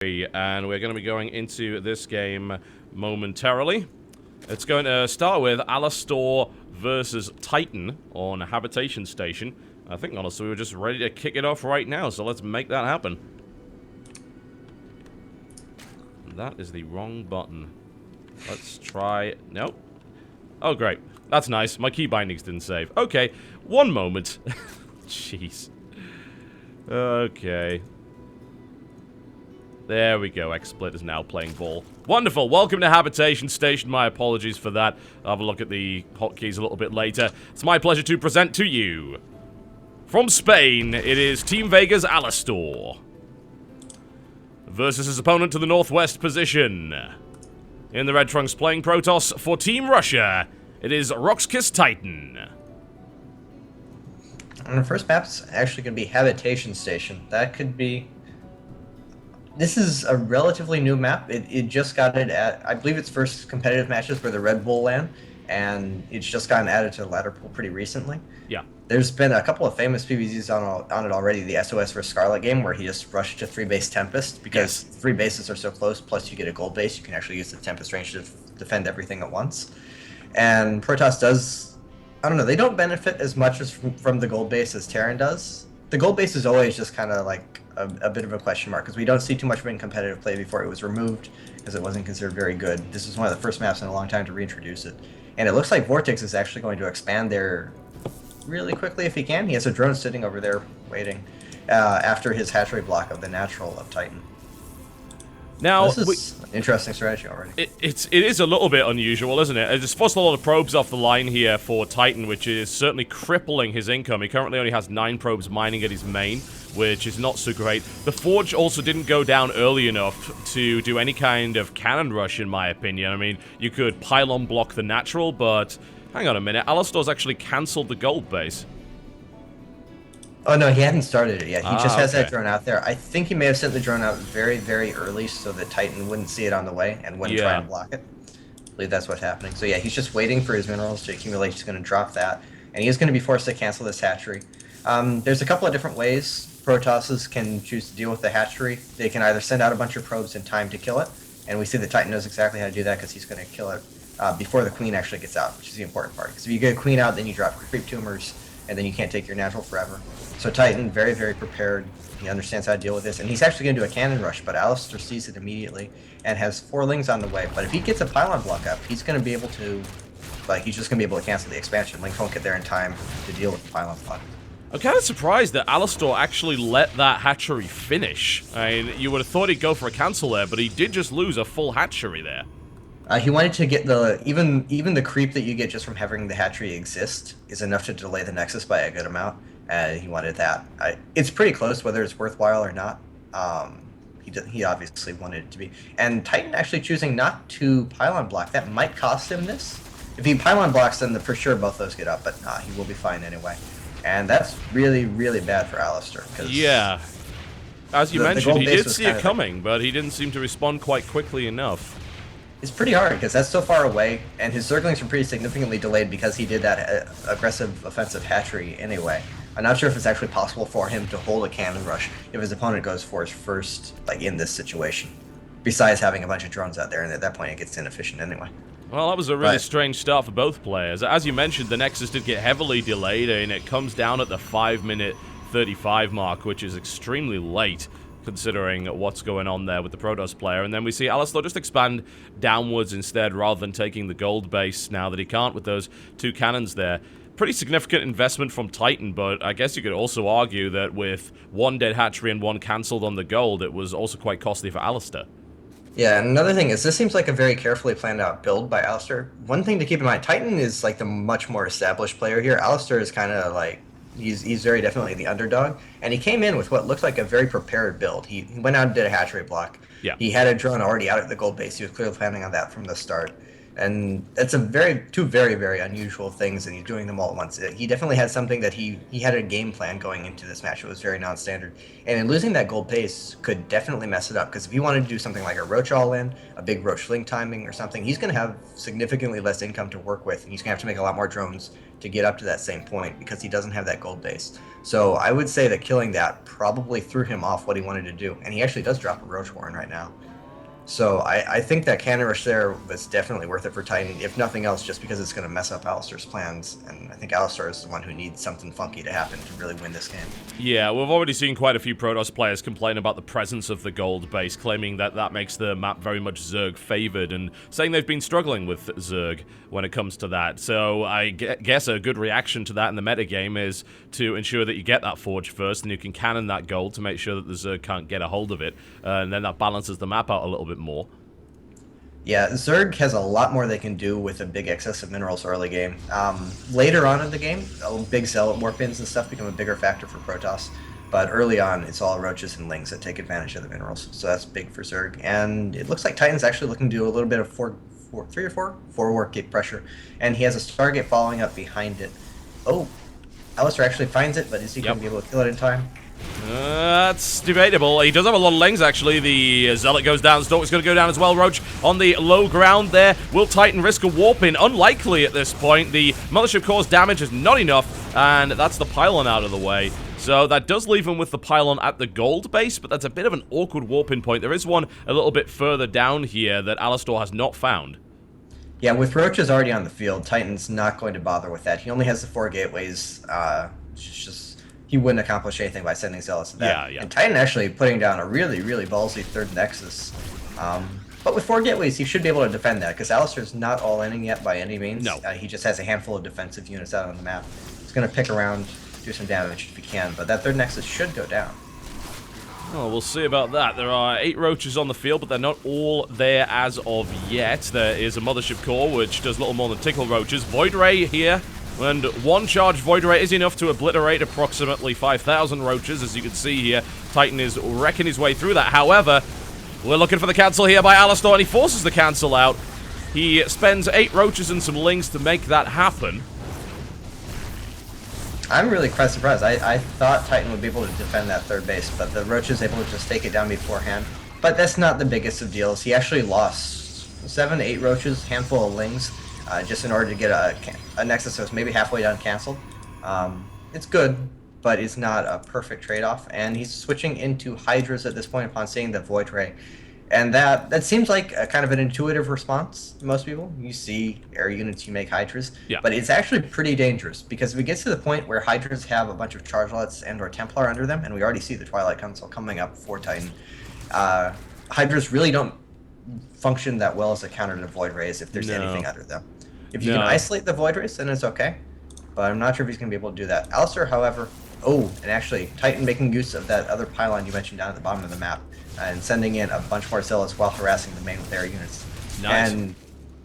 And we're going to be going into this game momentarily. It's going to start with AlaStOr versus Titan on Habitation Station. I think, honestly, we're just ready to kick it off right now, so let's make that happen. That is the wrong button. Let's try... Nope. Oh, great. That's nice. My key bindings didn't save. Okay, one moment. Jeez. Okay. There we go. XSplit is now playing ball. Wonderful. Welcome to Habitation Station. My apologies for that. I'll have a look at the hotkeys a little bit later. It's my pleasure to present to you, from Spain, it is Team Vega's AlaStOr versus his opponent to the northwest position. In the red trunks playing Protoss for Team Russia, it is Roxkiss Titan. And the first map's actually going to be Habitation Station. That could be... This is a relatively new map. It just got it at, I believe its first competitive matches were the Red Bull LAN, and it's just gotten added to the ladder pool pretty recently. Yeah. There's been a couple of famous PvZs on it already. The SOS vs Scarlet game where he just rushed to 3-base Tempest because 3 bases are so close, plus you get a gold base, you can actually use the Tempest range to defend everything at once. And Protoss does, I don't know, they don't benefit as much as from the gold base as Terran does. The gold base is always just kind of like a bit of a question mark because we don't see too much of it in competitive play before it was removed because it wasn't considered very good. This is one of the first maps in a long time to reintroduce it. And it looks like VortiX is actually going to expand there really quickly if he can. He has a drone sitting over there waiting after his hatchery block of the natural of Titan. Now, this is an interesting strategy already. It is a little bit unusual, isn't it? It's forced a lot of probes off the line here for Titan, which is certainly crippling his income. He currently only has 9 probes mining at his main, which is not so great. The Forge also didn't go down early enough to do any kind of cannon rush, in my opinion. I mean, you could pylon block the natural, but hang on a minute. AlaStOr's actually cancelled the gold base. Oh no, he hadn't started it yet. He just has okay. that drone out there. I think he may have sent the drone out very, very early so that Titan wouldn't see it on the way and wouldn't try and block it. I believe that's what's happening. So yeah, he's just waiting for his minerals to accumulate. He's going to drop that, and he is going to be forced to cancel this hatchery. There's a couple of different ways Protosses can choose to deal with the hatchery. They can either send out a bunch of probes in time to kill it, and we see that Titan knows exactly how to do that because he's going to kill it before the queen actually gets out, which is the important part. Because if you get a queen out, then you drop creep tumors, and then you can't take your natural forever. So Titan, very, very prepared. He understands how to deal with this, and he's actually going to do a cannon rush, but AlaStOr sees it immediately and has 4 lings on the way. But if he gets a pylon block up, he's going to be able to, he's just going to be able to cancel the expansion. Link won't get there in time to deal with the pylon block. I'm kind of surprised that AlaStOr actually let that hatchery finish. I mean, you would have thought he'd go for a cancel there, but he did just lose a full hatchery there. He wanted to get the, even the creep that you get just from having the hatchery exist is enough to delay the Nexus by a good amount. He wanted that. It's pretty close whether it's worthwhile or not. He obviously wanted it to be. And Titan actually choosing not to pylon block, that might cost him this. If he pylon blocks, then for sure both those get up, but he will be fine anyway. And that's really, really bad for AlaStOr. Yeah. As you mentioned, he did see it coming, but he didn't seem to respond quite quickly enough. It's pretty hard because that's so far away, and his circlings are pretty significantly delayed because he did that aggressive offensive hatchery anyway. I'm not sure if it's actually possible for him to hold a cannon rush if his opponent goes for his first, in this situation. Besides having a bunch of drones out there, and at that point it gets inefficient anyway. Well, that was a really strange start for both players. As you mentioned, the Nexus did get heavily delayed, and it comes down at the 5-minute 35 mark, which is extremely late, considering what's going on there with the Protoss player. And then we see AlaStOr just expand downwards instead, rather than taking the gold base now that he can't with those 2 cannons there. Pretty significant investment from Titan, but I guess you could also argue that with 1 dead hatchery and 1 cancelled on the gold, it was also quite costly for AlaStOr. Yeah, and another thing is this seems like a very carefully planned out build by AlaStOr. One thing to keep in mind, Titan is the much more established player here. AlaStOr is kind of he's very definitely the underdog, and he came in with what looks like a very prepared build. He went out and did a hatchery block. Yeah. He had a drone already out at the gold base. He was clearly planning on that from the start. And that's two very, very unusual things, and he's doing them all at once. He definitely had something that he had a game plan going into this match. It was very non-standard. And in losing that gold base could definitely mess it up, because if he wanted to do something like a Roach all-in, a big Roach Link timing or something, he's going to have significantly less income to work with, and he's going to have to make a lot more drones to get up to that same point, because he doesn't have that gold base. So I would say that killing that probably threw him off what he wanted to do. And he actually does drop a Roach Warren right now. So I think that cannon rush there was definitely worth it for Titan, if nothing else, just because it's going to mess up AlaStOr's plans. And I think AlaStOr is the one who needs something funky to happen to really win this game. Yeah, we've already seen quite a few Protoss players complain about the presence of the gold base, claiming that that makes the map very much Zerg favored, and saying they've been struggling with Zerg when it comes to that. So I guess a good reaction to that in the metagame is to ensure that you get that Forge first, and you can cannon that gold to make sure that the Zerg can't get a hold of it, and then that balances the map out a little bit more. Yeah, Zerg has a lot more they can do with a big excess of minerals early game. Later on in the game, big Zealot warp-ins and stuff become a bigger factor for Protoss. But early on, it's all Roaches and Lings that take advantage of the minerals. So that's big for Zerg. And it looks like Titan's actually looking to do a little bit of four warp gate pressure. And he has a Stargate following up behind it. Oh, AlaStOr actually finds it, but is he going to be able to kill it in time? That's debatable. He does have a lot of lings, actually. The Zealot goes down. Stalk is going to go down as well. Roach on the low ground there. Will Titan risk a warp-in? Unlikely at this point. The Mothership Core's damage is not enough, and that's the pylon out of the way. So that does leave him with the pylon at the gold base, but that's a bit of an awkward warp-in point. There is one a little bit further down here that AlaStOr has not found. Yeah, with Roaches already on the field, Titan's not going to bother with that. He only has the 4 gateways. He wouldn't accomplish anything by sending Zealots to that. Yeah. And Titan actually putting down a really, really ballsy third Nexus. But with 4 gateways, he should be able to defend that, because AlaStOr's not all-inning yet by any means. No. He just has a handful of defensive units out on the map. He's going to pick around, do some damage if he can, but that third Nexus should go down. Oh, we'll see about that. There are 8 Roaches on the field, but they're not all there as of yet. There is a Mothership Core, which does little more than tickle Roaches. Void Ray here. And one charge Void Ray is enough to obliterate approximately 5,000 Roaches, as you can see here. Titan is wrecking his way through that. However, we're looking for the cancel here by AlaStOr, and he forces the cancel out. He spends 8 Roaches and some Lings to make that happen. I'm really quite surprised. I thought Titan would be able to defend that third base, but the Roach is able to just take it down beforehand. But that's not the biggest of deals. He actually lost 7 to 8 Roaches, handful of Lings, just in order to get a Nexus that was maybe halfway done canceled. It's good, but it's not a perfect trade-off. And he's switching into Hydras at this point upon seeing the Void Ray. And that seems like a kind of an intuitive response to most people. You see air units, you make Hydras. Yeah. But it's actually pretty dangerous, because if it gets to the point where Hydras have a bunch of Chargelets and or Templar under them, and we already see the Twilight Council coming up for Titan, Hydras really don't function that well as a counter to Void Rays if there's anything under them. If you can isolate the Void Rays, then it's okay. But I'm not sure if he's going to be able to do that. AlaStOr, however... Oh, and actually, Titan making use of that other pylon you mentioned down at the bottom of the map, and sending in a bunch more Zealots while harassing the main with air units. Nice. And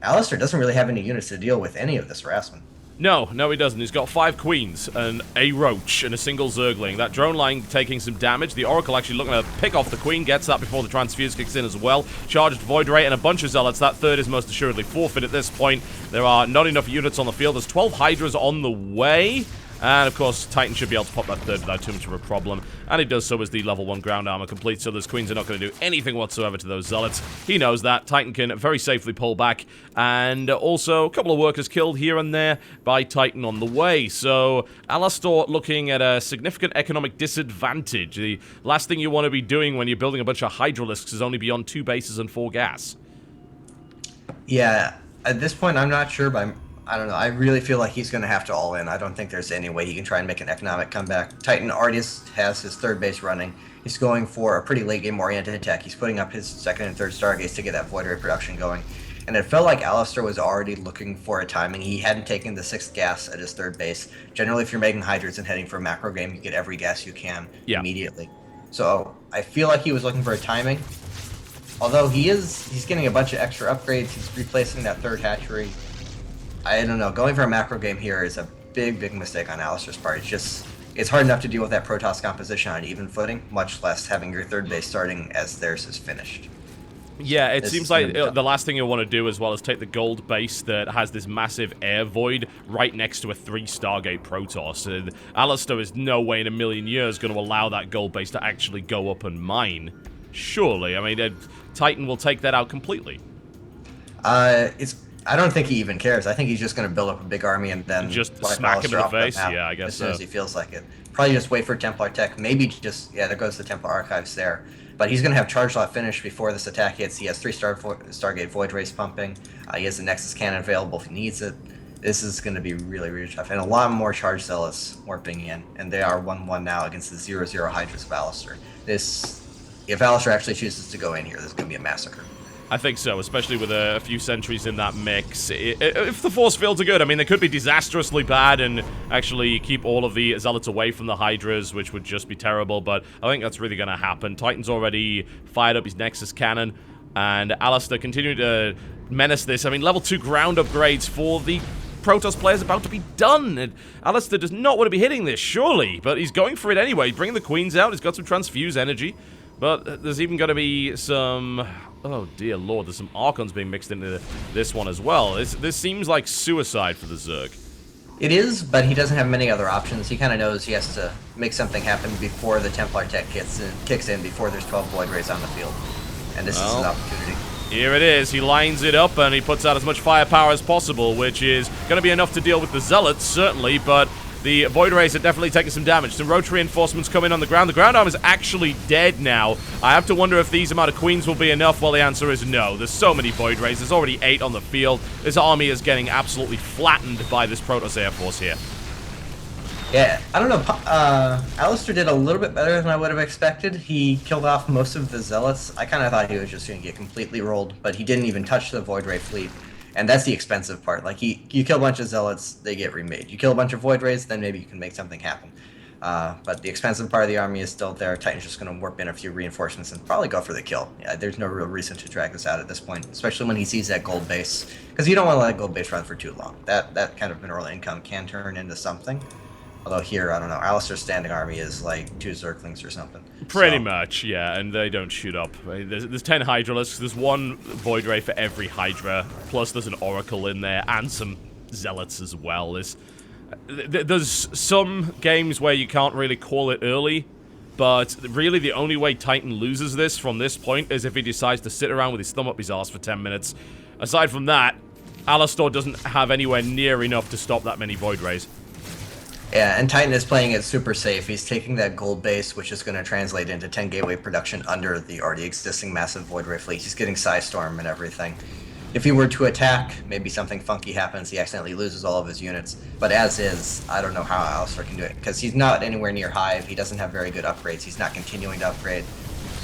AlaStOr doesn't really have any units to deal with any of this harassment. No, he doesn't. He's got 5 Queens, and a Roach, and a single Zergling. That drone line taking some damage. The Oracle actually looking to pick off the Queen, gets that before the Transfuse kicks in as well. Charged Void Ray and a bunch of Zealots. That third is most assuredly forfeit at this point. There are not enough units on the field. There's 12 Hydras on the way. And, of course, Titan should be able to pop that third without too much of a problem. And he does so as the level 1 ground armor complete, so those Queens are not going to do anything whatsoever to those Zealots. He knows that. Titan can very safely pull back. And also, a couple of workers killed here and there by Titan on the way. So, AlaStOr looking at a significant economic disadvantage. The last thing you want to be doing when you're building a bunch of Hydralisks is only be on 2 bases and 4 gas. Yeah, at this point, I'm not sure, but I don't know. I really feel like he's going to have to all in. I don't think there's any way he can try and make an economic comeback. Titan already has his third base running. He's going for a pretty late game oriented attack. He's putting up his second and third Stargates to get that Void Ray production going. And it felt like AlaStOr was already looking for a timing. He hadn't taken the 6th gas at his third base. Generally, if you're making Hydras and heading for a macro game, you get every gas you can immediately. So I feel like he was looking for a timing. Although he's getting a bunch of extra upgrades. He's replacing that third hatchery. I don't know. Going for a macro game here is a big, big mistake on AlaStOr's part. It's hard enough to deal with that Protoss composition on even footing, much less having your third base starting as theirs is finished. Yeah, it This seems is gonna like be tough. the last thing you want to do as well is take the gold base that has this massive air void right next to a 3 Stargate Protoss. And AlaStOr is no way in a million years going to allow that gold base to actually go up and mine. Surely. I mean, Titan will take that out completely. I don't think he even cares. I think he's just going to build up a big army and then Just wipe smack him in AlaStOr the off the face? map Yeah, I guess as soon so. as he feels like it. Probably just wait for Templar Tech. Maybe just, yeah, there goes the Templar Archives there. But he's going to have Charge Lot finished before this attack hits. He has 3 Stargate Void Rays pumping. He has the Nexus Cannon available if he needs it. This is going to be really, really tough. And a lot more Charge Zealots warping in. And they are 1-1 now against the 0-0 Hydras of AlaStOr. If AlaStOr actually chooses to go in here, this is going to be a massacre. I think so, especially with a few sentries in that mix. If the force fields are good, I mean, they could be disastrously bad and actually keep all of the Zealots away from the Hydras, which would just be terrible, but I think that's really going to happen. Titan's already fired up his Nexus Cannon, and AlaStOr continuing to menace this. I mean, level 2 ground upgrades for the Protoss players about to be done, and AlaStOr does not want to be hitting this, surely, but he's going for it anyway. He's bringing the Queens out, he's got some Transfuse energy, but there's even going to be some... Oh, dear lord, there's some Archons being mixed into this one as well. This seems like suicide for the Zerg. It is, but he doesn't have many other options. He kind of knows he has to make something happen before the Templar Tech kicks in, before there's 12 Void Rays on the field. And this is his opportunity. Here it is. He lines it up, and he puts out as much firepower as possible, which is going to be enough to deal with the Zealots, certainly, but... The Void Rays are definitely taking some damage. Some roach reinforcements come in on the ground. The ground arm is actually dead now. I have to wonder if these amount of Queens will be enough. Well, the answer is no. There's so many Void Rays. There's already 8 on the field. This army is getting absolutely flattened by this Protoss Air Force here. Yeah, I don't know. AlaStOr did a little bit better than I would have expected. He killed off most of the Zealots. I kind of thought he was just going to get completely rolled, but he didn't even touch the Void Ray fleet. And that's the expensive part. Like, you kill a bunch of Zealots, they get remade. You kill a bunch of Void Rays, then maybe you can make something happen. But the expensive part of the army is still there. Titan's just going to warp in a few reinforcements and probably go for the kill. Yeah, there's no real reason to drag this out at this point, especially when he sees that gold base. Because you don't want to let gold base run for too long. That kind of mineral income can turn into something. Although here, I don't know, AlaStor's standing army is like 2 Zerglings or something. Pretty much, yeah, and they don't shoot up. I mean, there's 10 Hydralisks, there's 1 Void Ray for every Hydra, plus there's an Oracle in there, and some Zealots as well. There's some games where you can't really call it early, but really the only way Titan loses this from this point is if he decides to sit around with his thumb up his arse for 10 minutes. Aside from that, AlaStOr doesn't have anywhere near enough to stop that many Void Rays. Yeah, and Titan is playing it super safe. He's taking that gold base, which is going to translate into 10 gateway production under the already existing massive Void Ray fleet. He's getting Psystorm and everything. If he were to attack, maybe something funky happens. He accidentally loses all of his units. But as is, I don't know how AlaStOr can do it, because he's not anywhere near Hive. He doesn't have very good upgrades. He's not continuing to upgrade.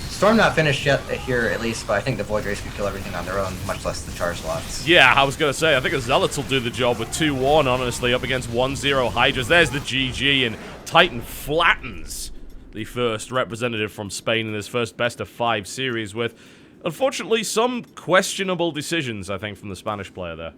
Storm not finished yet here, at least, but I think the Void Rays could kill everything on their own, much less the charge lots. Yeah, I was going to say, I think the Zealots will do the job with 2-1, honestly, up against 1-0 Hydras. There's the GG, and Titan flattens the first representative from Spain in his first best-of-5 series with, unfortunately, some questionable decisions, I think, from the Spanish player there.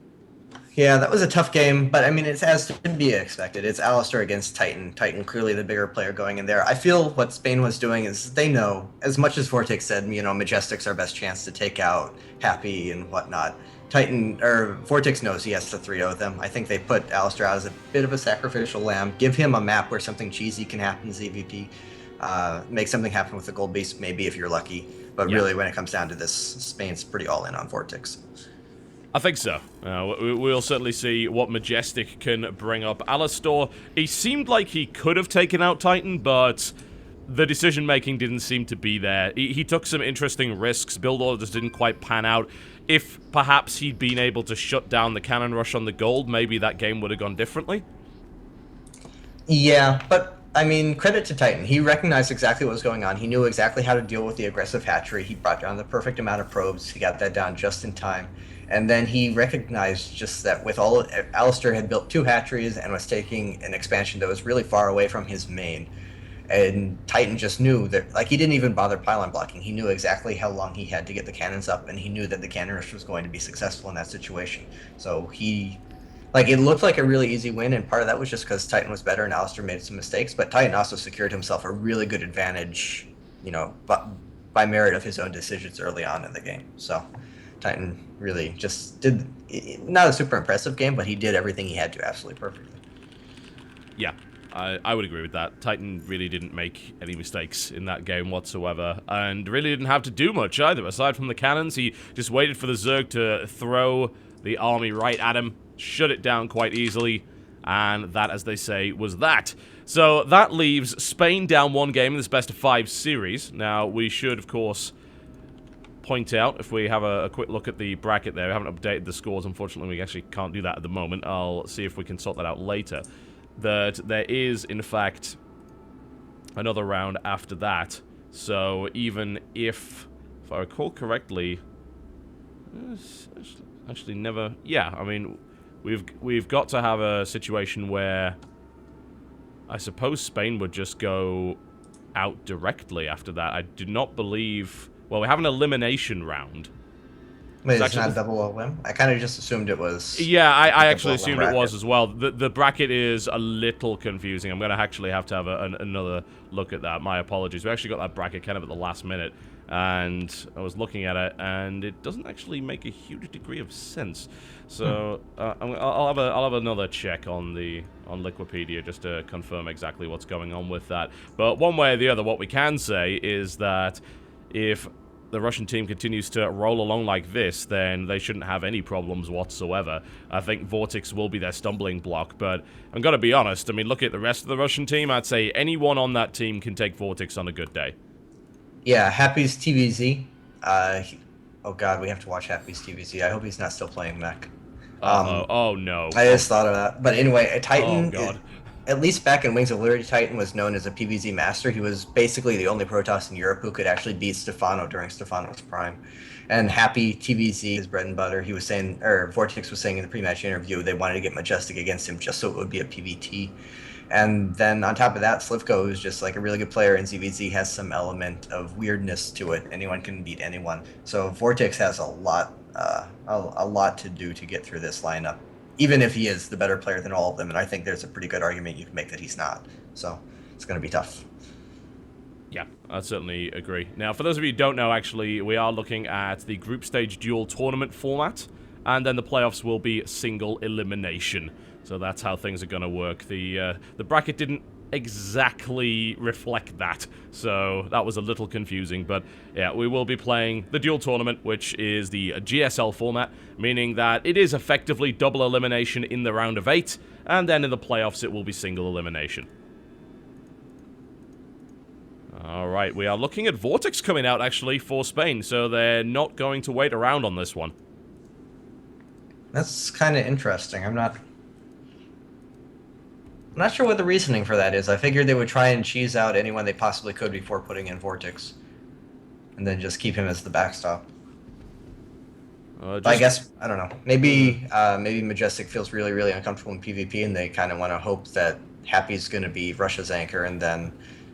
Yeah, that was a tough game, but I mean, it's as to be expected. It's AlaStOr against Titan. Titan clearly the bigger player going in there. I feel what Spain was doing is they know, as much as VortiX said, you know, Majestic's our best chance to take out Happy and whatnot. VortiX knows he has to 3-0 them. I think they put AlaStOr out as a bit of a sacrificial lamb. Give him a map where something cheesy can happen, ZVP. Make something happen with the gold base, maybe if you're lucky. But really, when it comes down to this, Spain's pretty all in on VortiX. I think so. We'll certainly see what Majestic can bring up. AlaStOr, he seemed like he could have taken out Titan, but the decision-making didn't seem to be there. He took some interesting risks. Build orders didn't quite pan out. If perhaps he'd been able to shut down the cannon rush on the gold, maybe that game would have gone differently. Yeah, but I mean, credit to Titan. He recognized exactly what was going on. He knew exactly how to deal with the aggressive hatchery. He brought down the perfect amount of probes. He got that down just in time. And then he recognized just that with all AlaStOr had built 2 hatcheries and was taking an expansion that was really far away from his main. And Titan just knew that, like, he didn't even bother pylon blocking. He knew exactly how long he had to get the cannons up, and he knew that the cannon rush was going to be successful in that situation. So it looked like a really easy win, and part of that was just because Titan was better and AlaStOr made some mistakes, but Titan also secured himself a really good advantage, you know, but by merit of his own decisions early on in the game. So Titan really just did, not a super impressive game, but he did everything he had to absolutely perfectly. Yeah, I would agree with that. Titan really didn't make any mistakes in that game whatsoever, and really didn't have to do much either. Aside from the cannons, he just waited for the Zerg to throw the army right at him, shut it down quite easily, and that, as they say, was that. So that leaves Spain down 1 game in this best-of-5 series. Now, we should, of course, point out, if we have a quick look at the bracket there, we haven't updated the scores, unfortunately, we actually can't do that at the moment. I'll see if we can sort that out later. That there is, in fact, another round after that. So even if I recall correctly, actually never. Yeah, I mean, we've got to have a situation where I suppose Spain would just go out directly after that. I do not believe. Well, we have an elimination round. Wait, it's not a double win? I kind of just assumed it was... Yeah, I actually assumed it was as well. The bracket is a little confusing. I'm going to actually have to have another look at that. My apologies. We actually got that bracket kind of at the last minute, and I was looking at it, and it doesn't actually make a huge degree of sense. So I'll have another check on Liquipedia just to confirm exactly what's going on with that. But one way or the other, what we can say is that if the Russian team continues to roll along like this, then they shouldn't have any problems whatsoever. I think VortiX will be their stumbling block, but I'm going to be honest. I mean, look at the rest of the Russian team. I'd say anyone on that team can take VortiX on a good day. Yeah, Happy's TVZ. Oh god, we have to watch Happy's TVZ. I hope he's not still playing mech. Oh no. I just thought of that. But anyway, a Titan... Oh god. At least back in Wings of Liberty, Titan was known as a PvZ master. He was basically the only Protoss in Europe who could actually beat Stefano during Stefano's prime. And Happy TvZ is bread and butter. He was saying, or VortiX was saying in the pre-match interview, they wanted to get Majestic against him just so it would be a PvT. And then on top of that, sLivko is just like a really good player, and ZVZ has some element of weirdness to it. Anyone can beat anyone. So VortiX has a lot to do to get through this lineup, even if he is the better player than all of them, and I think there's a pretty good argument you can make that he's not. So it's going to be tough. Yeah, I certainly agree. Now, for those of you who don't know, actually, we are looking at the group stage dual tournament format, and then the playoffs will be single elimination. So that's how things are going to work. The bracket didn't exactly reflect that, so that was a little confusing, but yeah, we will be playing the dual tournament, which is the GSL format, meaning that it is effectively double elimination in the round of 8, and then in the playoffs it will be single elimination. Alright, we are looking at VortiX coming out actually for Spain, so they're not going to wait around on this one. That's kind of interesting. I'm not sure what the reasoning for that is. I figured they would try and cheese out anyone they possibly could before putting in VortiX, and then just keep him as the backstop. I guess, I don't know. Maybe Majestic feels really, really uncomfortable in PvP, and they kind of want to hope that Happy's going to be Russia's anchor, and then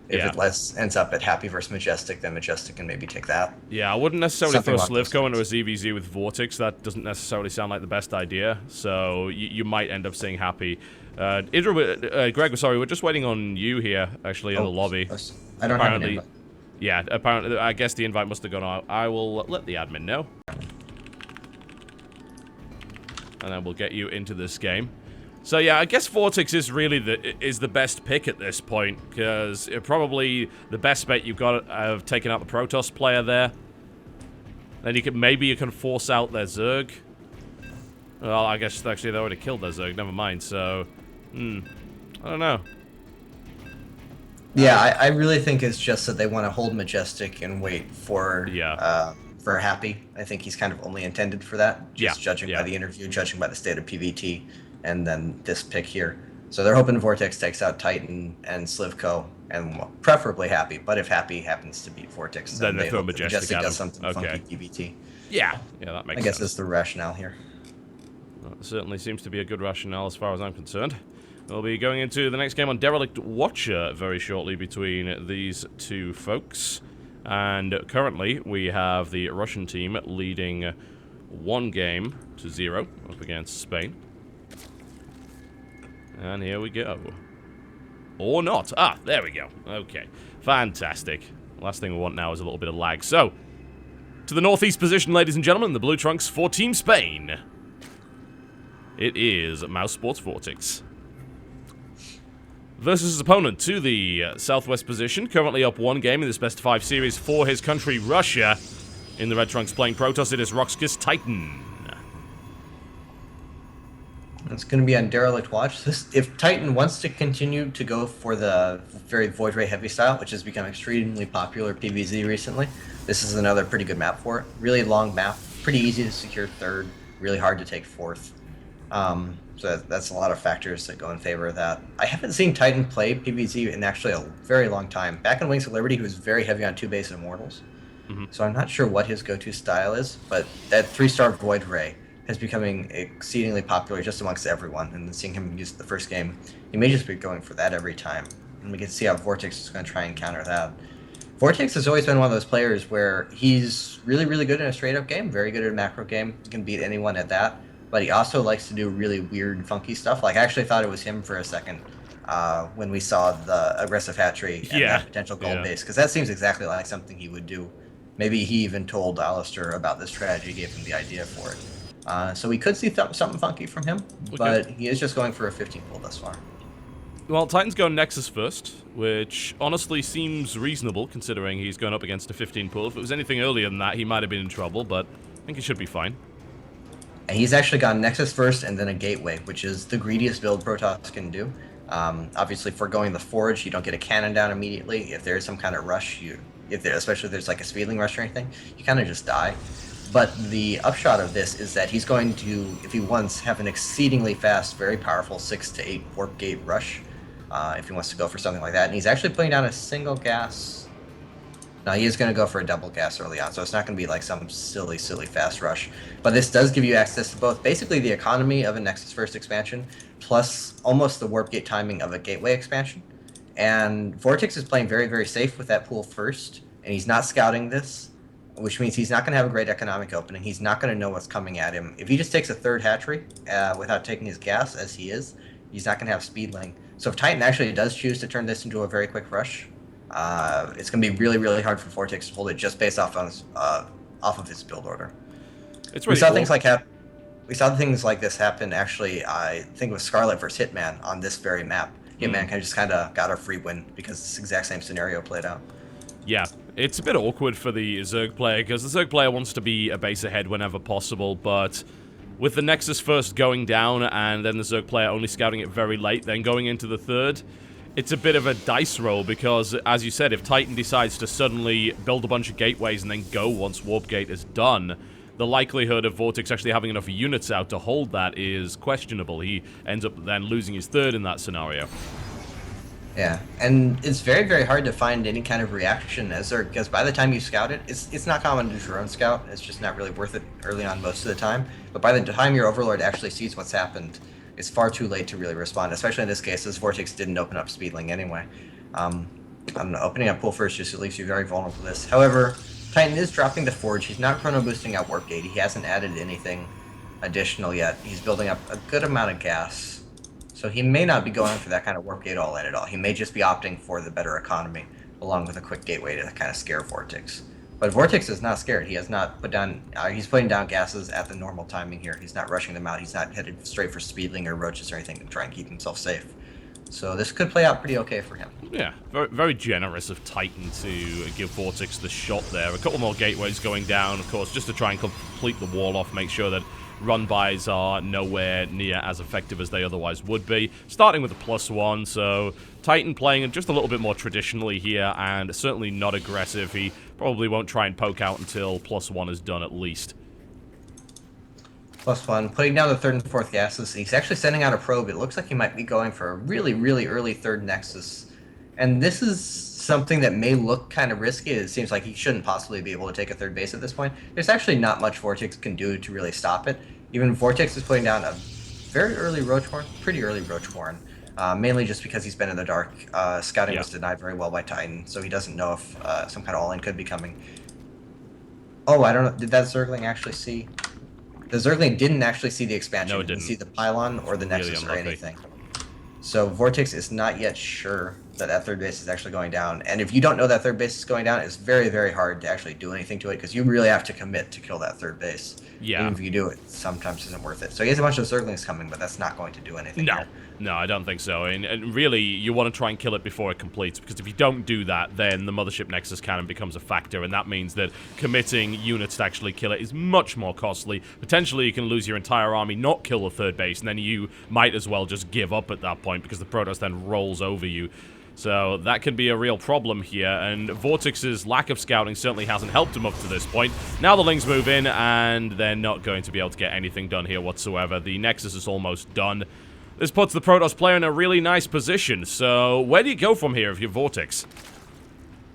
if it ends up at Happy versus Majestic, then Majestic can maybe take that. Yeah, I wouldn't necessarily throw sLivko into a ZVZ with VortiX. That doesn't necessarily sound like the best idea, so you might end up seeing Happy. Idra, Greg, sorry, we're just waiting on you here, actually, in the lobby. I don't have an invite. Yeah, apparently, I guess the invite must have gone out. I will let the admin know. And then we'll get you into this game. So yeah, I guess VortiX is really the best pick at this point, because probably the best bet you've got of taking out the Protoss player there. Then you can force out their Zerg. Well, I guess actually they already killed their Zerg. Never mind. So, I don't know. Yeah, I really think it's just that they want to hold Majestic and wait for Happy. I think he's kind of only intended for that. Just judging by the interview, judging by the state of PvT. And then this pick here. So they're hoping VortiX takes out Titan and sLivko, and preferably Happy. But if Happy happens to beat VortiX, then they throw Majestic does something funky PvT. Yeah, that makes sense. I guess that's the rationale here. Well, it certainly seems to be a good rationale as far as I'm concerned. We'll be going into the next game on Derelict Watcher very shortly between these two folks. And currently, we have the Russian team leading 1-0 up against Spain. And here we go. Or not. Ah, there we go. Okay. Fantastic. Last thing we want now is a little bit of lag. So, to the northeast position, ladies and gentlemen, the blue trunks for Team Spain. It is Mouse Sports VortiX. Versus his opponent to the southwest position, currently up 1 game in this best-of-5 series for his country, Russia. In the red trunks playing Protoss, it is Roxkiss Titan. It's going to be on Derelict Watch. If Titan wants to continue to go for the very Void Ray heavy style, which has become extremely popular PvZ recently, this is another pretty good map for it. Really long map, pretty easy to secure 3rd, really hard to take 4th. So that's a lot of factors that go in favor of that. I haven't seen Titan play PvZ in actually a very long time. Back in Wings of Liberty, he was very heavy on 2-base Immortals. So I'm not sure what his go-to style is, but that 3-star Void Ray is becoming exceedingly popular just amongst everyone, and seeing him use the first game, he may just be going for that every time. And we can see how VortiX is going to try and counter that. VortiX has always been one of those players where he's really, really good in a straight-up game, very good at a macro game, he can beat anyone at that, but he also likes to do really weird, funky stuff. Like, I actually thought it was him for a second when we saw the aggressive hatchery and that potential gold base, because that seems exactly like something he would do. Maybe he even told AlaStOr about this strategy, gave him the idea for it. So we could see something funky from him, but he is just going for a 15 pull thus far. Well, Titan's going Nexus first, which honestly seems reasonable considering he's going up against a 15 pull. If it was anything earlier than that, he might have been in trouble, but I think he should be fine. And he's actually gone Nexus first and then a Gateway, which is the greediest build Protoss can do. Obviously, for going the Forge, you don't get a cannon down immediately. If there is some kind of rush, especially if there's like a speedling rush or anything, you kind of just die. But the upshot of this is that he's going to, if he wants, have an exceedingly fast, very powerful 6 to 8 warp gate rush, if he wants to go for something like that. And he's actually putting down a single gas. Now, he is going to go for a double gas early on, so it's not going to be like some silly, silly fast rush. But this does give you access to both, basically the economy of a Nexus First expansion, plus almost the warp gate timing of a Gateway expansion. And VortiX is playing very, very safe with that pool first, and he's not scouting this, which means he's not going to have a great economic opening. He's not going to know what's coming at him. If he just takes a 3rd hatchery without taking his gas, as he is, he's not going to have speed lane. So if Titan actually does choose to turn this into a very quick rush, it's going to be really, really hard for VortiX to hold it just based off of his build order. It's really we saw cool. things like this happen, actually, I think with Scarlet versus Hitman on this very map. Hitman just kind of got a free win because this exact same scenario played out. Yeah, it's a bit awkward for the Zerg player, because the Zerg player wants to be a base ahead whenever possible, but with the Nexus first going down, and then the Zerg player only scouting it very late, then going into the 3rd, it's a bit of a dice roll, because, as you said, if Titan decides to suddenly build a bunch of gateways and then go once Warp Gate is done, the likelihood of VortiX actually having enough units out to hold that is questionable. He ends up then losing his 3rd in that scenario. Yeah, and it's very, very hard to find any kind of reaction as there, because by the time you scout it, it's not common to drone scout. It's just not really worth it early on most of the time. But by the time your Overlord actually sees what's happened, it's far too late to really respond, especially in this case, as VortiX didn't open up Speedling anyway. I don't know, opening up Pool First just leaves you very vulnerable to this. However, Titan is dropping the Forge. He's not chrono boosting out Warp Gate. He hasn't added anything additional yet. He's building up a good amount of gas. So he may not be going for that kind of warp gate all in at all. He may just be opting for the better economy, along with a quick gateway to kind of scare VortiX. But VortiX is not scared. He has not put down, he's putting down gases at the normal timing here. He's not rushing them out. He's not headed straight for Speedling or Roaches or anything to try and keep himself safe. So this could play out pretty okay for him. Yeah, very, very generous of Titan to give VortiX the shot there. A couple more gateways going down, of course, just to try and complete the wall off, make sure that run-bys are nowhere near as effective as they otherwise would be. Starting with a +1, so Titan playing just a little bit more traditionally here, and certainly not aggressive. He probably won't try and poke out until +1 is done at least. +1, putting down the 3rd and 4th gases. He's actually sending out a probe. It looks like he might be going for a really, really early 3rd Nexus. And this is something that may look kind of risky. It seems like he shouldn't possibly be able to take a 3rd base at this point. There's actually not much VortiX can do to really stop it. Even VortiX is putting down a very early Roachhorn, pretty early Roachhorn, mainly just because he's been in the dark. Scouting was denied very well by Titan, so he doesn't know if some kind of all-in could be coming. Oh, I don't know. Did that Zergling actually see? The Zergling didn't actually see the expansion. No, it didn't. See the pylon or the Nexus or anything. So VortiX is not yet sure that that third base is actually going down. And if you don't know that third base is going down, it's very, very hard to actually do anything to it because you really have to commit to kill that third base. Yeah. Even if you do it, sometimes isn't worth it. So he has a bunch of Zerglings coming, but that's not going to do anything. No. Here. No, I don't think so. And really, you want to try and kill it before it completes, because if you don't do that, then the Mothership Nexus cannon becomes a factor, and that means that committing units to actually kill it is much more costly. Potentially, you can lose your entire army, not kill the third base, and then you might as well just give up at that point, because the Protoss then rolls over you. So that can be a real problem here, and VortiX's lack of scouting certainly hasn't helped him up to this point. Now the Lings move in, and they're not going to be able to get anything done here whatsoever. The Nexus is almost done. This puts the Protoss player in a really nice position, so where do you go from here if you're VortiX?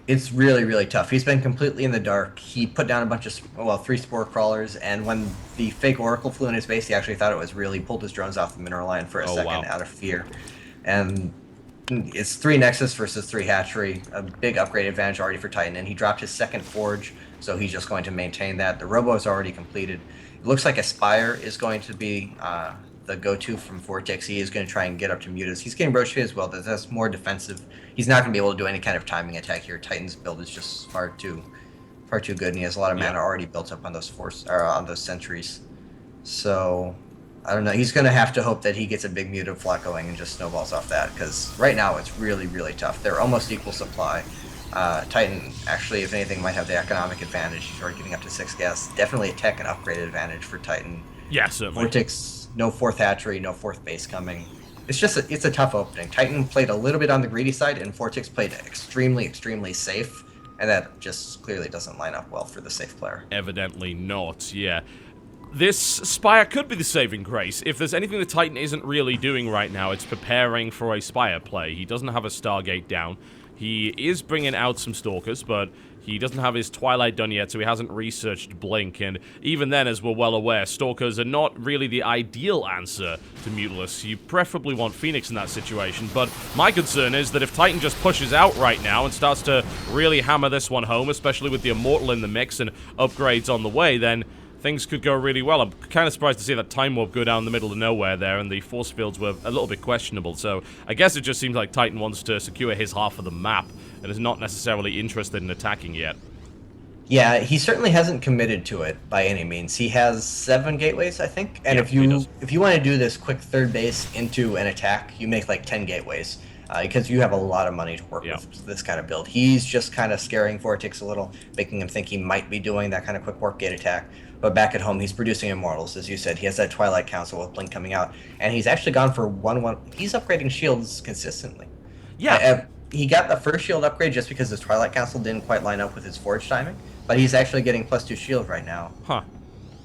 It's really, really tough. He's been completely in the dark. He put down a bunch of, well, 3 Spore Crawlers, and when the fake Oracle flew in his base, he actually thought it was real. He pulled his drones off the mineral line for a second out of fear. And it's 3 Nexus versus 3 Hatchery, a big upgrade advantage already for Titan, and he dropped his second Forge, so he's just going to maintain that. The Robo is already completed. It looks like Aspire is going to be the go-to from VortiX. He is going to try and get up to Mutas. He's getting Roche as well, but that's more defensive. He's not going to be able to do any kind of timing attack here. Titan's build is just far too good, and he has a lot of mana already built up on those on those sentries. So I don't know. He's going to have to hope that he gets a big Muta flock going and just snowballs off that, because right now it's really, really tough. They're almost equal supply. Titan, actually, if anything, might have the economic advantage. He's already getting up to 6 gas. Definitely a tech and upgrade advantage for Titan. Yeah, certainly. VortiX, no 4th hatchery, no 4th base coming. It's just it's a tough opening. Titan played a little bit on the greedy side, and VortiX played extremely, extremely safe, and that just clearly doesn't line up well for the safe player. Evidently not, yeah. This Spire could be the saving grace. If there's anything the Titan isn't really doing right now, it's preparing for a Spire play. He doesn't have a Stargate down. He is bringing out some Stalkers, but he doesn't have his Twilight done yet, so he hasn't researched Blink, and even then, as we're well aware, Stalkers are not really the ideal answer to Mutalisks. You preferably want Phoenix in that situation, but my concern is that if Titan just pushes out right now and starts to really hammer this one home, especially with the Immortal in the mix and upgrades on the way, then things could go really well. I'm kind of surprised to see that Time Warp go down the middle of nowhere there, and the force fields were a little bit questionable, so I guess it just seems like Titan wants to secure his half of the map, and is not necessarily interested in attacking yet. Yeah, he certainly hasn't committed to it by any means. He has 7 gateways, I think, and if you want to do this quick third base into an attack, you make like 10 gateways. Because you have a lot of money to work with this kind of build. He's just kind of scaring VortiX a little, making him think he might be doing that kind of quick warp gate attack. But back at home, he's producing Immortals, as you said. He has that Twilight Council with Blink coming out, and he's actually gone for 1-1. He's upgrading shields consistently. Yeah. He got the first shield upgrade just because his Twilight Council didn't quite line up with his Forge timing, but he's actually getting +2 shield right now. Huh.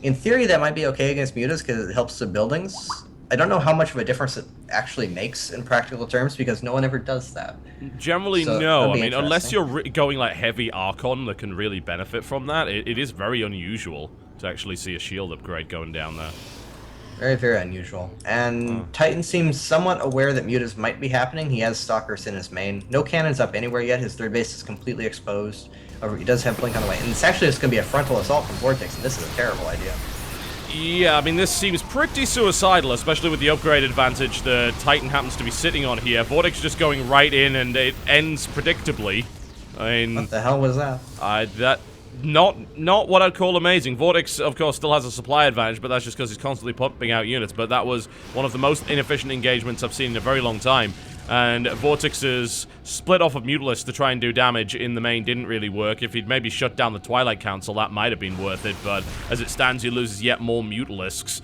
In theory, that might be okay against Mutas because it helps the buildings. I don't know how much of a difference it actually makes in practical terms, because no one ever does that. Generally, so, no. I mean, unless you're going like heavy Archon that can really benefit from that, it is very unusual to actually see a shield upgrade going down there. Very, very unusual. And Titan seems somewhat aware that Mutas might be happening. He has Stalkers in his main. No cannons up anywhere yet. His third base is completely exposed. However, he does have Blink on the way. And it's actually just going to be a frontal assault from VortiX, and this is a terrible idea. Yeah, I mean, this seems pretty suicidal, especially with the upgrade advantage the Titan happens to be sitting on here. VortiX just going right in, and it ends predictably. I mean, what the hell was that? Not what I'd call amazing. VortiX, of course, still has a supply advantage, but that's just because he's constantly pumping out units. But that was one of the most inefficient engagements I've seen in a very long time. And VortiX's split off of Mutalisks to try and do damage in the main didn't really work. If he'd maybe shut down the Twilight Council, that might have been worth it, but as it stands, he loses yet more Mutalisks.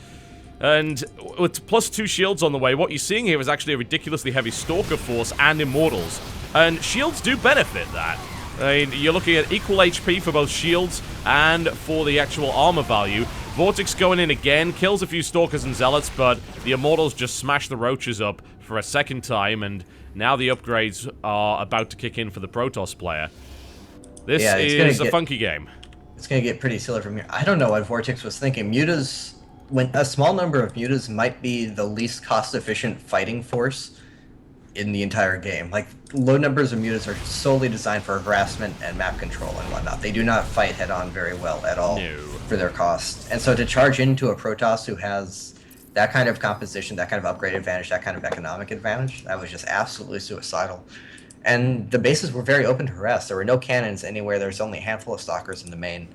And with +2 shields on the way, what you're seeing here is actually a ridiculously heavy Stalker force and Immortals. And shields do benefit that. I mean, you're looking at equal HP for both shields and for the actual armor value. VortiX going in again, kills a few Stalkers and Zealots, but the Immortals just smash the Roaches up for a second time, and now the upgrades are about to kick in for the Protoss player. This is a funky game. It's going to get pretty silly from here. I don't know what VortiX was thinking. Mutas, when a small number of Mutas might be the least cost-efficient fighting force in the entire game. Like, low numbers of Mutas are solely designed for harassment and map control and whatnot. They do not fight head-on very well at all for their cost. And so to charge into a Protoss who has that kind of composition, that kind of upgrade advantage, that kind of economic advantage, that was just absolutely suicidal. And the bases were very open to harass. There were no cannons anywhere. There's only a handful of stalkers in the main.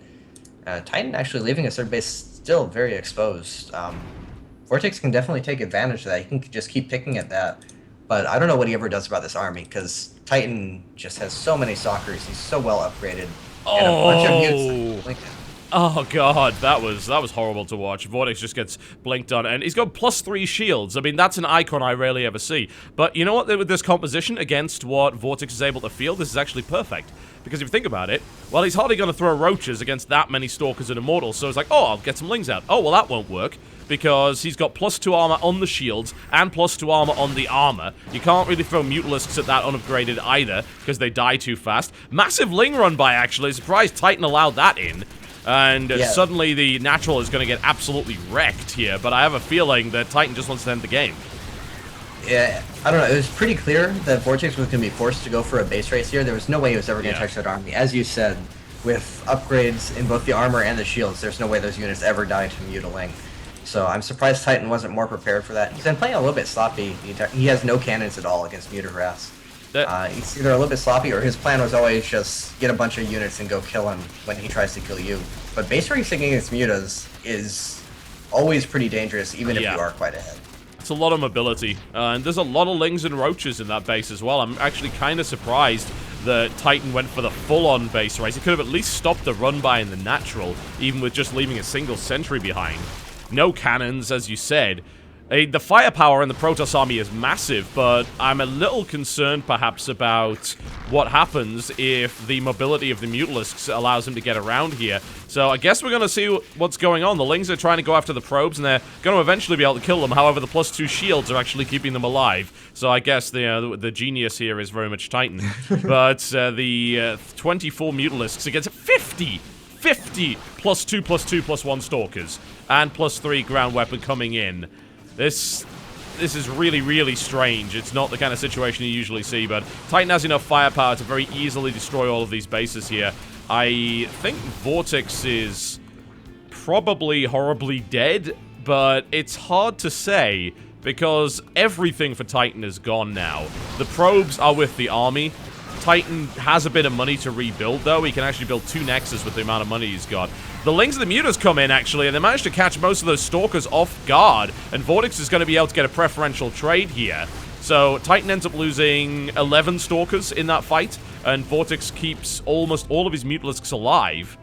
Titan actually leaving his third base still very exposed. VortiX can definitely take advantage of that. He can just keep picking at that. But I don't know what he ever does about this army, because Titan just has so many stalkers. He's so well upgraded. And a bunch of mutes. Oh god, that was horrible to watch. VortiX just gets blinked on, and he's got +3 shields. I mean, that's an icon I rarely ever see. But you know what? With this composition against what VortiX is able to field, this is actually perfect. Because if you think about it, well, he's hardly going to throw roaches against that many stalkers and immortals. So it's like, oh, I'll get some lings out. Oh, well, that won't work, because he's got +2 armor on the shields and +2 armor on the armor. You can't really throw mutalisks at that unupgraded either, because they die too fast. Massive ling run by, actually. Surprised Titan allowed that in. And suddenly the natural is going to get absolutely wrecked here, but I have a feeling that Titan just wants to end the game. Yeah, I don't know. It was pretty clear that VortiX was going to be forced to go for a base race here. There was no way he was ever going to touch that army. As you said, with upgrades in both the armor and the shields, there's no way those units ever die to mutiling. So I'm surprised Titan wasn't more prepared for that. He's been playing a little bit sloppy. He has no cannons at all against muta harass. He's either a little bit sloppy, or his plan was always just get a bunch of units and go kill him when he tries to kill you. But base racing against mutas is always pretty dangerous, even if you are quite ahead. It's a lot of mobility, and there's a lot of lings and roaches in that base as well. I'm actually kind of surprised that Titan went for the full-on base race. He could have at least stopped the run-by in the natural, even with just leaving a single sentry behind. No cannons, as you said. The firepower in the Protoss army is massive, but I'm a little concerned, perhaps, about what happens if the mobility of the Mutalisks allows him to get around here. So I guess we're going to see what's going on. The Lings are trying to go after the probes, and they're going to eventually be able to kill them. However, the +2 shields are actually keeping them alive. So I guess the genius here is very much Titan. But the 24 Mutalisks against 50 +2/+2/+1 Stalkers, and +3 ground weapon coming in. This is really, really strange. It's not the kind of situation you usually see, but Titan has enough firepower to very easily destroy all of these bases here. I think VortiX is probably horribly dead, but it's hard to say, because everything for Titan is gone now. The probes are with the army. Titan has a bit of money to rebuild, though. He can actually build 2 Nexus with the amount of money he's got. The Lings and the Mutas come in, actually, and they managed to catch most of those Stalkers off guard, and VortiX is going to be able to get a preferential trade here. So Titan ends up losing 11 Stalkers in that fight, and VortiX keeps almost all of his Mutalisks alive.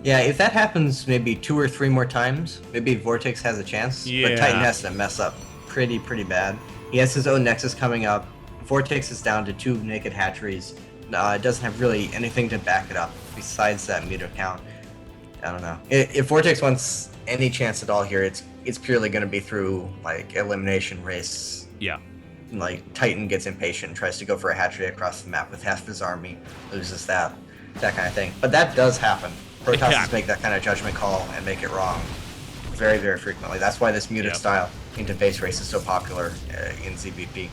Yeah, if that happens maybe 2 or 3 more times, maybe VortiX has a chance. Yeah. But Titan has to mess up pretty bad. He has his own Nexus coming up. VortiX is down to 2 naked hatcheries. It doesn't have really anything to back it up besides that meter count. I don't know. If VortiX wants any chance at all here, it's purely going to be through like elimination race. Yeah. Like Titan gets impatient and tries to go for a hatchery across the map with half his army, loses that kind of thing. But that does happen. Protosses make that kind of judgment call and make it wrong very, very frequently. That's why this muted style into base race is so popular in ZBP.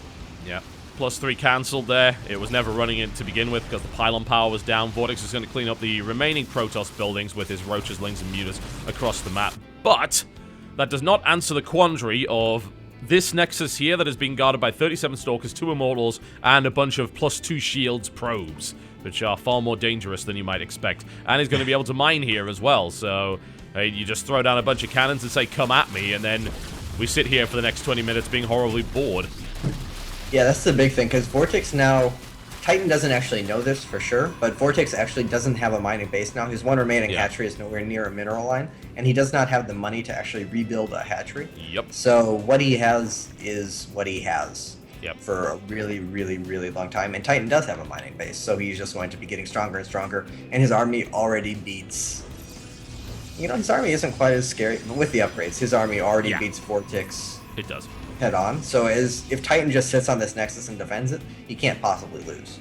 Yeah. +3 cancelled there. It was never running it to begin with because the pylon power was down. VortiX is going to clean up the remaining Protoss buildings with his Roaches, Lings, and Mutas across the map. But that does not answer the quandary of this Nexus here that has been guarded by 37 Stalkers, 2 Immortals, and a bunch of +2 Shields probes, which are far more dangerous than you might expect. And he's going to be able to mine here as well, so you just throw down a bunch of cannons and say, come at me, and then we sit here for the next 20 minutes being horribly bored. Yeah, that's the big thing, because VortiX now, Titan doesn't actually know this for sure, but VortiX actually doesn't have a mining base now. His one remaining hatchery is nowhere near a mineral line, and he does not have the money to actually rebuild a hatchery. Yep. So what he has is what he has for a really, really, really long time. And Titan does have a mining base, so he's just going to be getting stronger and stronger, and his army already beats... You know, his army isn't quite as scary, but with the upgrades, his army already beats VortiX. It does. Head on. So if Titan just sits on this Nexus and defends it, he can't possibly lose.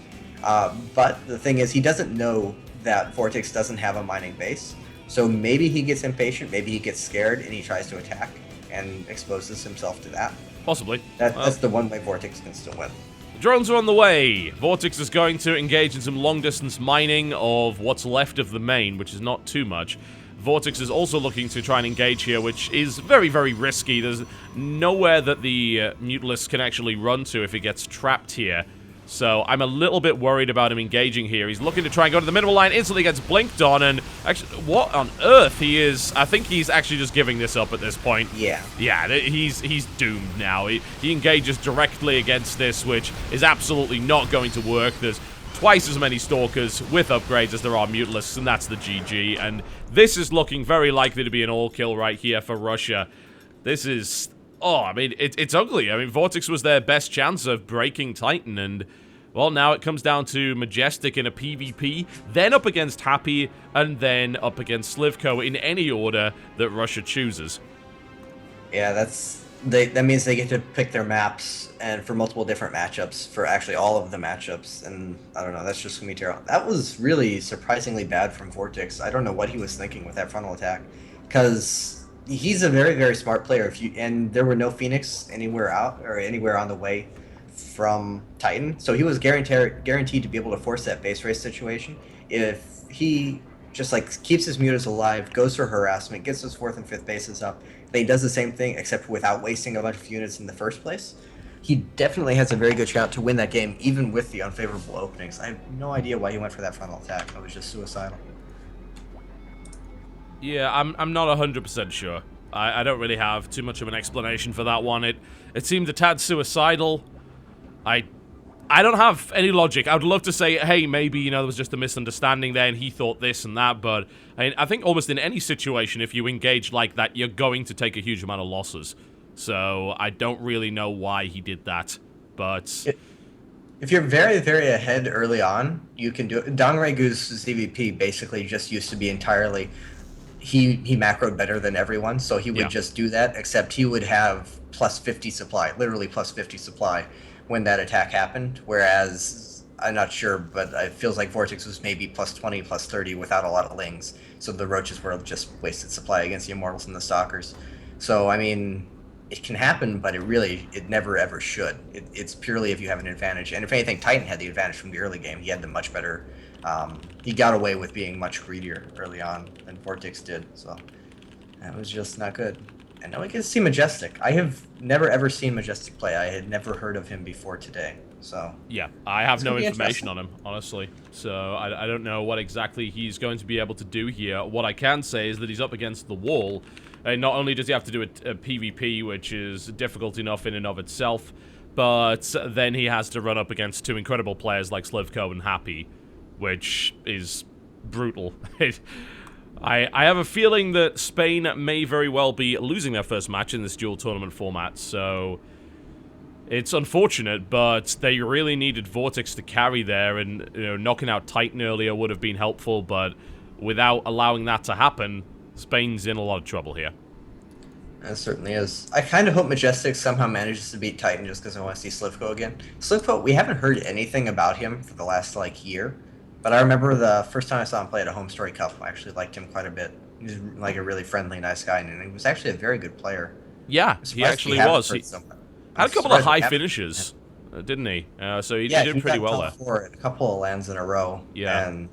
But the thing is, he doesn't know that VortiX doesn't have a mining base. So maybe he gets impatient, maybe he gets scared, and he tries to attack and exposes himself to that. Possibly. That's the one way VortiX can still win. Drones are on the way. VortiX is going to engage in some long-distance mining of what's left of the main, which is not too much. VortiX is also looking to try and engage here, which is very, very risky. There's nowhere that the Mutalisk can actually run to if he gets trapped here. So I'm a little bit worried about him engaging here. He's looking to try and go to the minimal line, instantly gets blinked on, and actually, what on earth he is... I think he's actually just giving this up at this point. Yeah. Yeah, he's doomed now. He engages directly against this, which is absolutely not going to work. There's twice as many Stalkers with upgrades as there are Mutalisks, and that's the GG. And this is looking very likely to be an all-kill right here for Russia. This is... Oh, I mean, it's ugly. I mean, VortiX was their best chance of breaking Titan, and, well, now it comes down to Majestic in a PvP, then up against Happy, and then up against sLivko in any order that Russia chooses. Yeah, that means they get to pick their maps, and for multiple different matchups, for actually all of the matchups, and I don't know, that's just going to be terrible. That was really surprisingly bad from VortiX. I don't know what he was thinking with that frontal attack, because... He's a very, very smart player. And there were no Phoenix anywhere out or anywhere on the way from Titan, so he was guaranteed to be able to force that base race situation if he just like keeps his mutas alive, goes for harassment, gets his 4th and 5th bases up. Then he does the same thing except without wasting a bunch of units in the first place. He definitely has a very good shot to win that game, even with the unfavorable openings. I have no idea why he went for that frontal attack. It was just suicidal. Yeah, I'm not 100% sure. I don't really have too much of an explanation for that one. It seemed a tad suicidal. I don't have any logic. I would love to say, hey, maybe, you know, there was just a misunderstanding there and he thought this and that, but I think almost in any situation, if you engage like that, you're going to take a huge amount of losses. So I don't really know why he did that, but... If you're very, very ahead early on, you can do it. Dongregu's CVP basically just used to be entirely... He macroed better than everyone, so he would just do that, except he would have plus 50 supply, literally plus 50 supply when that attack happened, whereas, I'm not sure, but it feels like VortiX was maybe plus 20, plus 30 without a lot of lings, so the Roaches were just wasted supply against the Immortals and the Stalkers. So, I mean, it can happen, but it never ever should. It's purely if you have an advantage, and if anything, Titan had the advantage from the early game. He had the much better... he got away with being much greedier early on than VortiX did, so that was just not good. And now we get to see Majestic. I have never ever seen Majestic play. I had never heard of him before today, so... Yeah, I have no information on him, honestly, so I don't know what exactly he's going to be able to do here. What I can say is that he's up against the wall, and not only does he have to do a PvP, which is difficult enough in and of itself, but then he has to run up against two incredible players like sLivko and Happy, which is brutal. I have a feeling that Spain may very well be losing their first match in this dual tournament format, so it's unfortunate, but they really needed VortiX to carry there, and you know, knocking out Titan earlier would have been helpful, but without allowing that to happen, Spain's in a lot of trouble here. It certainly is. I kind of hope Majestic somehow manages to beat Titan just because I want to see sLivko again. sLivko, we haven't heard anything about him for the last, like, year. But I remember the first time I saw him play at a Home Story Cup, I actually liked him quite a bit. He's like a really friendly, nice guy, and he was actually a very good player. Yeah, he actually was. He had a couple of high finishes, didn't he? So he did pretty well there. For a couple of lands in a row. Yeah. And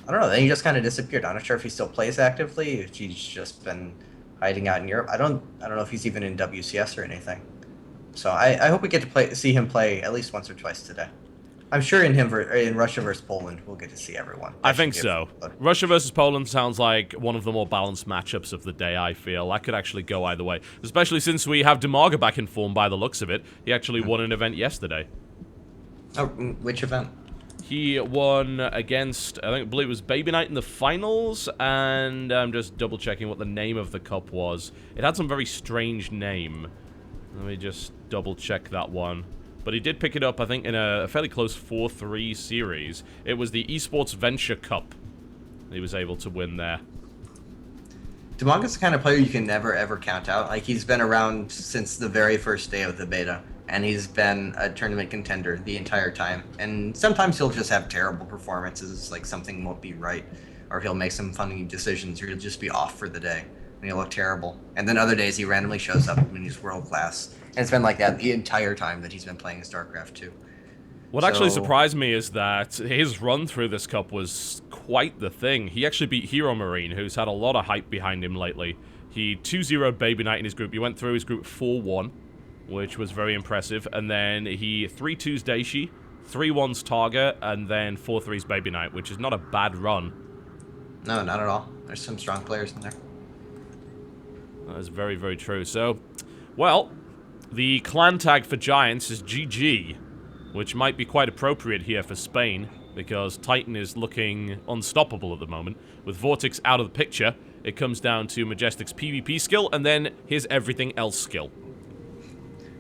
I don't know, then he just kind of disappeared. I'm not sure if he still plays actively, if he's just been hiding out in Europe. I don't know if he's even in WCS or anything. So I hope we get to see him play at least once or twice today. I'm sure in Russia versus Poland, we'll get to see everyone. I think so. Russia versus Poland sounds like one of the more balanced matchups of the day, I feel. That could actually go either way. Especially since we have Demaga back in form by the looks of it. He actually won an event yesterday. Oh, which event? He won against, I believe it was Baby Knight in the finals, and I'm just double-checking what the name of the cup was. It had some very strange name. Let me just double-check that one. But he did pick it up, I think, in a fairly close 4-3 series. It was the Esports Venture Cup. He was able to win there. Demaga's the kind of player you can never, ever count out. Like, he's been around since the very first day of the beta, and he's been a tournament contender the entire time. And sometimes he'll just have terrible performances, like something won't be right, or he'll make some funny decisions, or he'll just be off for the day, and he'll look terrible. And then other days he randomly shows up and he's world-class. And it's been like that the entire time that he's been playing Starcraft 2. What actually surprised me is that his run through this cup was quite the thing. He actually beat Hero Marine, who's had a lot of hype behind him lately. He 2-0'd Baby Knight in his group. He went through his group 4-1, which was very impressive. And then he 3-2's Daishi, 3-1's Target, and then 4-3's Baby Knight, which is not a bad run. No, not at all. There's some strong players in there. That is very, very true. So, well, the clan tag for Giants is GG, which might be quite appropriate here for Spain, because Titan is looking unstoppable at the moment. With VortiX out of the picture, it comes down to Majestic's PvP skill, and then his everything else skill.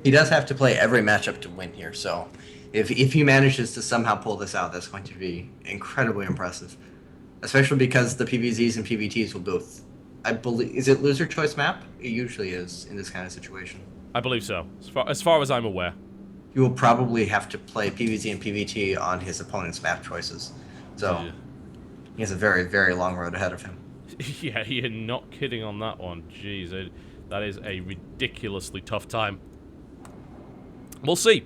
He does have to play every matchup to win here, so if he manages to somehow pull this out, that's going to be incredibly impressive. Especially because the PvZs and PvTs will both... I believe... Is it loser choice map? It usually is in this kind of situation. I believe so, as far as I'm aware. He will probably have to play PvZ and PvT on his opponent's map choices. So, yeah. He has a very, very long road ahead of him. Yeah, you're not kidding on that one. Jeez, that is a ridiculously tough time. We'll see.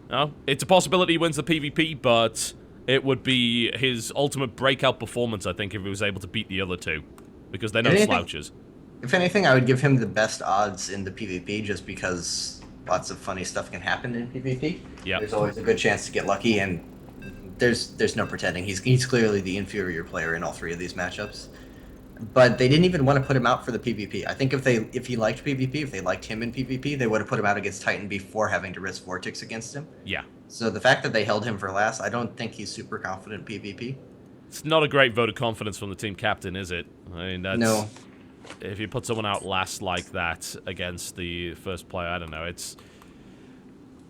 No, it's a possibility he wins the PvP, but it would be his ultimate breakout performance, I think, if he was able to beat the other two. Because they're no slouches. If anything, I would give him the best odds in the PvP, just because lots of funny stuff can happen in PvP. Yeah. There's always a good chance to get lucky, and there's no pretending. He's clearly the inferior player in all three of these matchups. But they didn't even want to put him out for the PvP. I think if he liked PvP, if they liked him in PvP, they would have put him out against Titan before having to risk VortiX against him. Yeah. So the fact that they held him for last, I don't think he's super confident in PvP. It's not a great vote of confidence from the team captain, is it? I mean, that's... No. If you put someone out last like that against the first player, I don't know,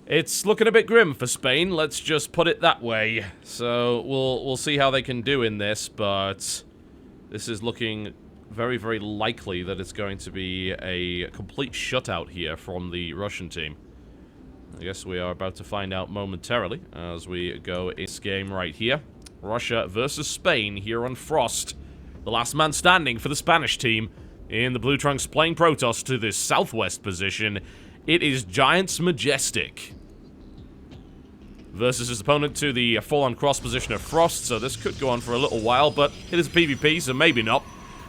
it's looking a bit grim for Spain, let's just put it that way. So we'll see how they can do in this, but this is looking very, very likely that it's going to be a complete shutout here from the Russian team. I guess we are about to find out momentarily as we go in this game right here. Russia versus Spain here on Frost. The last man standing for the Spanish team. In the Blue Trunks playing Protoss to the southwest position, it is Giants Majestic. Versus his opponent to the full-on cross position of Frost, so this could go on for a little while, but it is a PvP, so maybe not.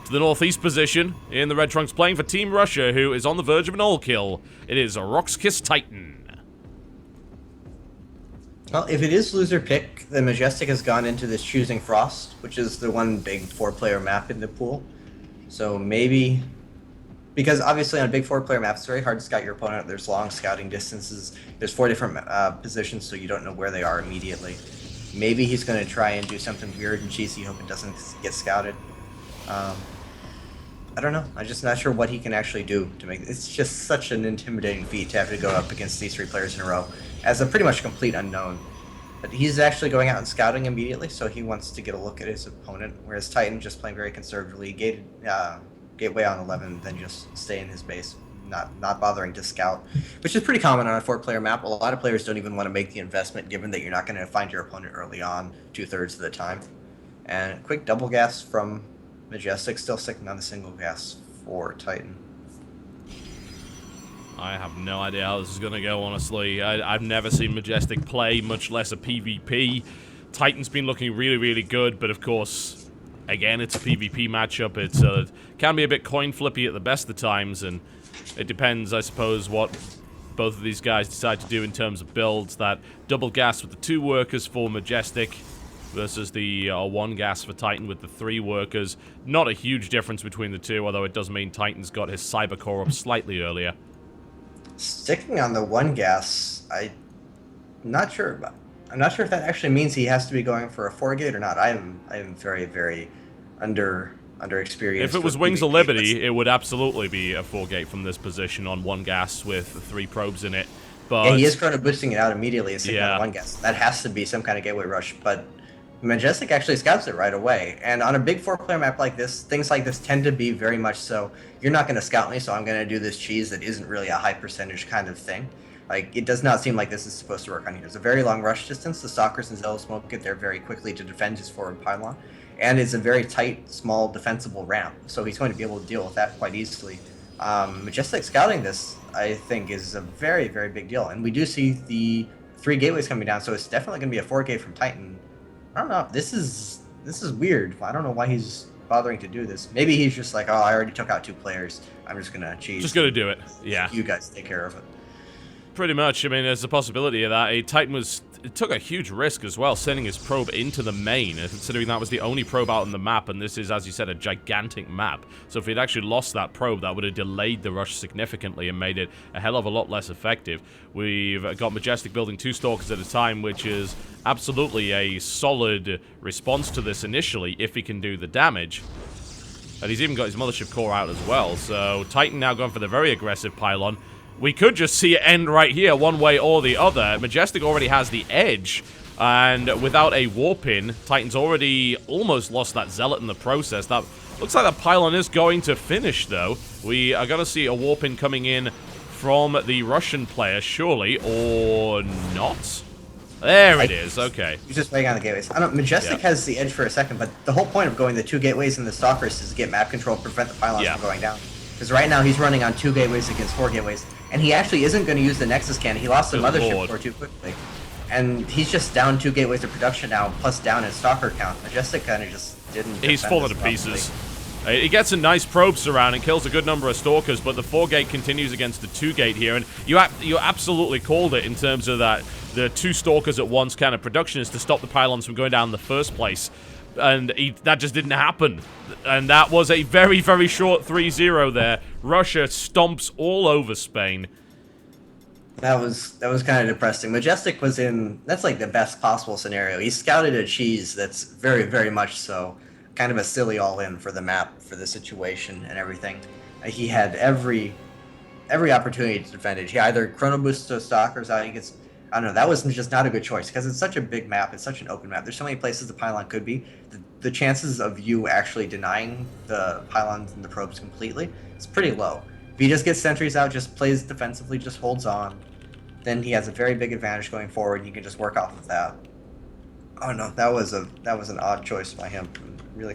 To the northeast position, in the Red Trunks playing for Team Russia, who is on the verge of an all-kill. It is a Roxkiss Titan. Well, if it is loser pick, the Majestic has gone into this choosing Frost, which is the one big 4-player map in the pool. So maybe, because obviously on a big 4-player map, it's very hard to scout your opponent. There's long scouting distances. There's 4 different positions, so you don't know where they are immediately. Maybe he's going to try and do something weird and cheesy, hope it doesn't get scouted. I don't know. I'm just not sure what he can actually do to make it's just such an intimidating feat to have to go up against these 3 players in a row as a pretty much complete unknown. But he's actually going out and scouting immediately, so he wants to get a look at his opponent, whereas Titan just playing very conservatively, gateway on 11, then just stay in his base, not bothering to scout, which is pretty common on a 4-player map. A lot of players don't even want to make the investment, given that you're not going to find your opponent early on 2/3 of the time. And quick double gas from Majestic, still sticking on the single gas for Titan. I have no idea how this is going to go, honestly. I've never seen Majestic play, much less a PvP. Titan's been looking really, really good, but of course, again, it's a PvP matchup. It can be a bit coin flippy at the best of times, and it depends, I suppose, what both of these guys decide to do in terms of builds. That double gas with the 2 workers for Majestic versus the 1 gas for Titan with the 3 workers. Not a huge difference between the two, although it does mean Titan's got his Cyber Core up slightly earlier. Sticking on the 1 gas, I'm not sure if that actually means he has to be going for a 4-gate or not. I am very, very underexperienced. If it was Wings of Liberty, it would absolutely be a 4-gate from this position on 1 gas with 3 probes in it. But yeah, he is chrono boosting it out immediately and sticking on 1 gas. That has to be some kind of gateway rush, but Majestic actually scouts it right away. And on a big 4-player map like this, things like this tend to be very much so, you're not going to scout me, so I'm going to do this cheese that isn't really a high percentage kind of thing. Like, it does not seem like this is supposed to work on here. There's a very long rush distance. The Stalkers and Zealous won't get there very quickly to defend his forward pylon. And it's a very tight, small, defensible ramp, so he's going to be able to deal with that quite easily. Majestic scouting this, I think, is a very, very big deal. And we do see the 3 gateways coming down, so it's definitely going to be a 4-gate from Titan. I don't know. This is weird. I don't know why he's bothering to do this. Maybe he's just like, oh, I already took out 2 players. I'm just gonna cheese. Just gonna do it. Yeah. You guys take care of it. Pretty much. I mean, there's a possibility of that. Titan was took a huge risk as well, sending his probe into the main, considering that was the only probe out on the map, and this is, as you said, a gigantic map. So if he'd actually lost that probe, that would have delayed the rush significantly and made it a hell of a lot less effective. We've got Majestic building 2 Stalkers at a time, which is absolutely a solid response to this initially, if he can do the damage. And he's even got his Mothership Core out as well, so Titan now going for the very aggressive pylon. We could just see it end right here, one way or the other. Majestic already has the edge, and without a warp in, Titan's already almost lost that Zealot in the process. That looks like that pylon is going to finish, though. We are going to see a warp in coming in from the Russian player, surely, or not? There it is, okay. He's just waiting on the gateways. I don't Majestic has the edge for a second, but the whole point of going the 2 gateways and the Stalkers is to get map control, prevent the pylons from going down. Because right now he's running on 2 gateways against 4 gateways, and he actually isn't going to use the Nexus cannon. He lost the Mothership Core too quickly. And he's just down 2 gateways of production now, plus down his Stalker count. Majestic kind of just didn't. He's fallen to pieces. He gets a nice probe surround and kills a good number of Stalkers, but the 4-gate continues against the 2-gate here, and you absolutely called it in terms of that. The 2 Stalkers at once kind of production is to stop the pylons from going down in the first place. And that just didn't happen. And that was a very, very short 3-0 there. Russia stomps all over Spain. That was kind of depressing. Majestic was in, that's like the best possible scenario. He scouted a cheese that's very, very much so kind of a silly all-in for the map, for the situation and everything. He had every opportunity to defend it. He either chrono boosts to Stalkers out, he gets, I don't know, that was just not a good choice because it's such a big map, it's such an open map. There's so many places the pylon could be. The chances of you actually denying the pylons and the probes completely is pretty low. If he just gets sentries out, just plays defensively, just holds on, then he has a very big advantage going forward. He can just work off of that. Oh no, that was an odd choice by him. Really.